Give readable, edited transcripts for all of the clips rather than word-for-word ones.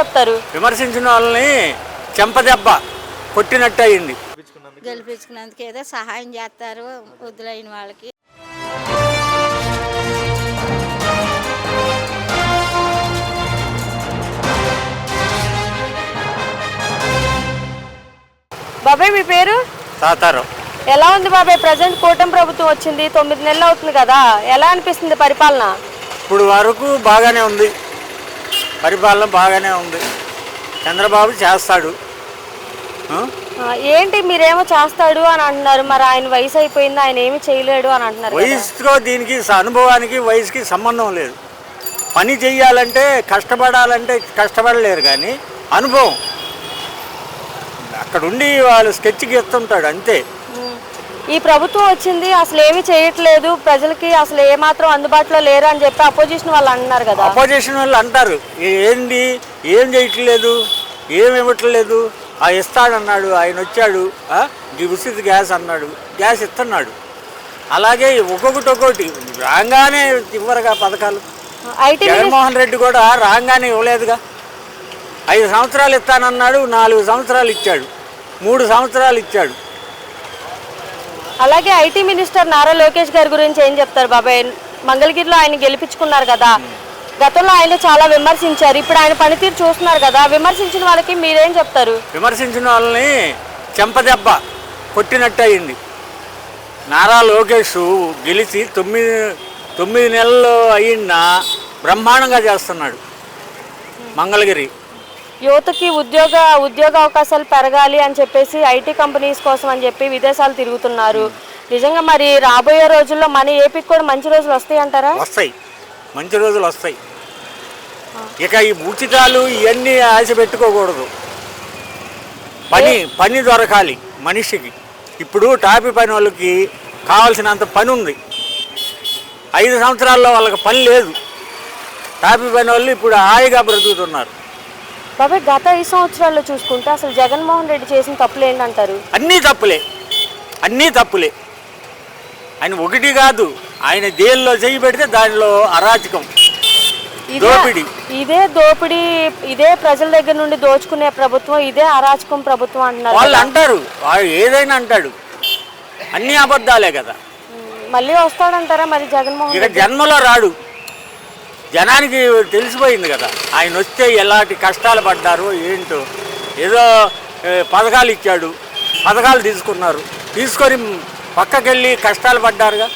చెప్తారు? విమర్శించిన వాళ్ళని చెంపదెబ్బ కొట్టినట్టు అయింది. గెలిపించుకున్నందుకు ఏదో సహాయం చేస్తారు వద్దులైన వాళ్ళకి. బాబాయ్ మీ పేరు? తాతారు ఎలా ఉంది బాబాయ్? ప్రజెంట్ కూటమి ప్రభుత్వం వచ్చింది, 9 నెలలు అవుతుంది కదా, ఎలా అనిపిస్తుంది పరిపాలన? ఇప్పుడు వరకు బాగానే ఉంది, పరిపాలన బాగానే ఉంది. చంద్రబాబు చేస్తాడు. ఏంటి మీరేమో చేస్తాడు అని అంటున్నారు, మరి ఆయన వయసు అయిపోయింది, ఆయన ఏమి చేయలేడు అని అంటున్నారు. వయసుతో దీనికి అనుభవానికి వయసుకి సంబంధం లేదు. పని చెయ్యాలంటే కష్టపడాలంటే కష్టపడలేరు, కానీ అనుభవం అక్కడ ఉండి వాళ్ళు స్కెచ్కి ఎత్తుంటాడు అంతే. ఈ ప్రభుత్వం వచ్చింది, అసలు ఏమీ చేయట్లేదు, ప్రజలకి అసలు ఏమాత్రం అందుబాటులో లేరు అని చెప్పి అపోజిషన్ వాళ్ళు అంటున్నారు కదా. అపోజిషన్ వాళ్ళు అంటారు, ఏంది ఏం చేయట్లేదు, ఏం ఇవ్వట్లేదు, ఇస్తాడన్నాడు, ఆయన వచ్చాడు, ఉచిత గ్యాస్ అన్నాడు, గ్యాస్ ఇస్తున్నాడు. అలాగే ఒక్కొక్కటి రాగానే ఇవ్వరుగా పథకాలు. జగన్మోహన్ రెడ్డి కూడా రాగానే ఇవ్వలేదుగా. 5 సంవత్సరాలు ఇస్తానన్నాడు, 4 సంవత్సరాలు ఇచ్చాడు, 3 సంవత్సరాలు ఇచ్చాడు. అలాగే ఐటీ మినిస్టర్ నారా లోకేష్ గారి గురించి ఏం చెప్తారు బాబాయ్? మంగళగిరిలో ఆయన గెలిపించుకున్నారు కదా, గతంలో ఆయన చాలా విమర్శించారు, ఇప్పుడు ఆయన పనితీరు చూస్తున్నారు కదా, విమర్శించిన వాళ్ళకి మీరేం చెప్తారు? విమర్శించిన వాళ్ళని చెంపదెబ్బ కొట్టినట్టు అయింది. నారా లోకేష్ గెలిచి 9 నెలలు అయినా బ్రహ్మాండంగా చేస్తున్నాడు మంగళగిరి. యువతకి ఉద్యోగ అవకాశాలు పెరగాలి అని చెప్పేసి ఐటీ కంపెనీస్ కోసం అని చెప్పి విదేశాలు తిరుగుతున్నారు. నిజంగా మరి రాబోయే రోజుల్లో మన ఏపీకి కూడా మంచి రోజులు వస్తాయి అంటారా? వస్తాయి, మంచి రోజులు వస్తాయి. ఇక ఈ ఉచితాలు ఇవన్నీ ఆశ పెట్టుకోకూడదు. పని దొరకాలి మనిషికి. ఇప్పుడు టాపీ పని వాళ్ళకి కావాల్సినంత పని ఉంది, 5 సంవత్సరాల్లో వాళ్ళకి పని లేదు. టాపీ పని వాళ్ళు ఇప్పుడు హాయిగా బ్రతుకుతున్నారు. బాబాయ్ గత 5 సంవత్సరాల్లో చూసుకుంటే అసలు జగన్మోహన్ రెడ్డి చేసిన తప్పులు ఏంటంటారు? అన్నీ తప్పులే. ఆయన ఒకటి కాదు, ఆయన దేనిలో చేయి పెడితే దానిలో అరాచకం, దోపిడీ. ఇదే ప్రజల దగ్గర నుండి దోచుకునే ప్రభుత్వం, ఇదే అరాచకం ప్రభుత్వం అంటున్నారు. వాళ్ళు అంటారు, ఏదైనా అంటాడు, అన్ని అబద్ధాలే కదా. మళ్ళీ వస్తాడంటారా మరి జగన్మోహన్? ఇక జన్మలో రాడు. జనానికి తెలిసిపోయింది కదా ఆయన వస్తే ఎలాంటి కష్టాలు పడ్డారు ఏంటో. ఏదో పథకాలు ఇచ్చాడు, పథకాలు తీసుకొని పక్కకెళ్ళి కష్టాలు పడ్డారుగా.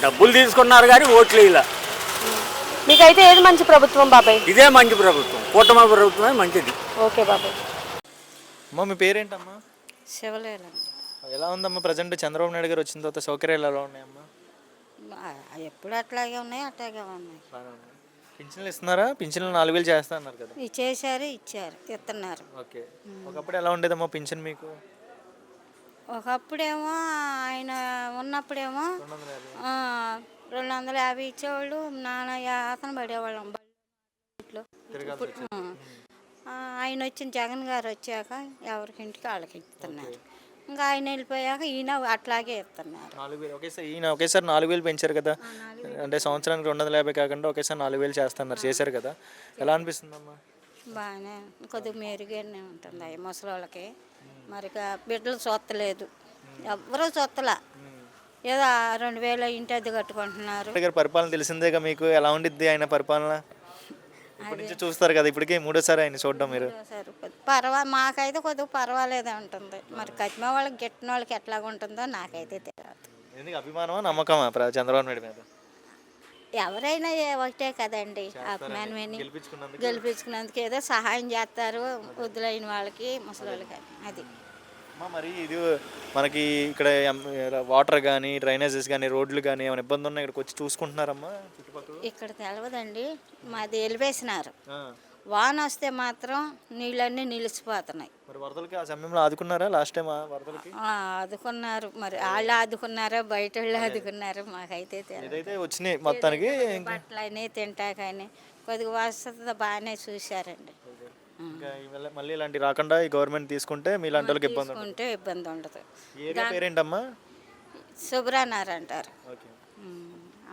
డబ్బులు తీసుకున్నారు కానీ ఓట్లు ఇలా. మీకైతే ఏది మంచి ప్రభుత్వం బాబాయ్? ఇదే మంచి ప్రభుత్వం, కూటమి ప్రభుత్వమే మంచిది. ఓకే బాబాయ్. అమ్మా మీ పేరేంటమ్మా? శివలేల. ఎలా ఉందమ్మా ప్రజెంట్ చంద్రబాబు నాయుడు గారు వచ్చిన తర్వాత సౌకర్యాలు ఎలా ఉన్నాయమ్మా? ఎప్పుడు అట్లాగే ఉన్నాయి, అట్లాగే ఉన్నాయి. పింఛన్లు ఇస్తున్నారా? పింఛన్లు 4000 చేస్తా అన్నారు కదా. ఇచ్చారు, ఇస్తున్నారు. ఓకే, ఒకప్పుడు ఎలా ఉండేదమ్మా పింఛన్ మీకు? ఒకప్పుడేమో ఆయన ఉన్నప్పుడేమో 250 ఇచ్చేవాళ్ళు, నాన్న యాతన పడేవాళ్ళం ఇంట్లో. ఆయన వచ్చిన జగన్ గారు వచ్చాక ఎవరికింటికి వాళ్ళకి ఇస్తున్నారు. ఇంకా ఆయన వెళ్ళిపోయాక ఈయన అట్లాగే ఇస్తున్నారు. 4000 ఈయన ఒకేసారి 4000 పెంచారు కదా, అంటే సంవత్సరానికి 250 కాకుండా ఒకేసారి 4000 చేస్తున్నారు, చేశారు కదా. ఎలా అనిపిస్తుందమ్మా? బాగానే కొద్దిగా మెరుగానే ఉంటుంది అవి ముసలి వాళ్ళకి. మరి బిడ్డలు చూస్తలేదు, ఎవ్వరూ చూస్తలా. ఏదో 2000 ఇంటి అద్దె కట్టుకుంటున్నారు. పరిపాలన తెలిసిందేగా మీకు, ఎలా ఉండిద్ది ఆయన పరిపాలన? ఇప్పటి నుంచి చూస్తారు కదా, ఇప్పటికే 3వ సారి ఆయన చూడడం మీరు. మాకైతే కొద్దిగా పర్వాలేదే ఉంటుంది. మరి కట్టిన వాళ్ళకి గిట్టిన వాళ్ళకి ఎట్లాగా ఉంటుందో నాకైతే తెలియదు. ఎందుకు అభిమానమా నమ్మకమా చంద్రబాబు నాయుడు మీద? ఎవరైనా ఒకటే కదండి, అభిమానమని. గెలిపించుకున్నందుకు ఏదో సహాయం చేస్తారు వద్దులైన వాళ్ళకి, ముసలి వాళ్ళకి. అది మరి ఇది మనకి ఇక్కడ వాటర్ కానీ, డ్రైనేజెస్ కానీ, రోడ్లు కానీ ఏమైనా ఇబ్బంది ఉన్నాయి, ఇక్కడికి వచ్చి చూసుకుంటున్నారమ్మా చుట్టుపక్కల? ఇక్కడ తెలవదండి, మాది ఎలివేసినారు. వాన వస్తే మాత్రం నీళ్ళన్నీ నిలిచిపోతున్నాయి. మరి వరదలకి ఆ సమయంలో ఆదుకున్నారా? లాస్ట్ టైం వరదలకి ఆదుకున్నారు. మరి వాళ్ళు ఆదుకున్నారో బయట వాళ్ళు ఆదుకున్నారో మాకైతే తెలియదు. వచ్చినాయి మొత్తానికి. బట్టలు తింటా కానీ కొద్దిగా వసతి బాగానే చూశారండి. మళ్ళీ ఇలాంటి రాకుండా ఈ గవర్నమెంట్ తీసుకుంటే మీలాంటి వాళ్ళకి ఇబ్బంది ఉండదు. ఉండదు. పేరేంటమ్మా? సుబ్రానార్ అంటారు.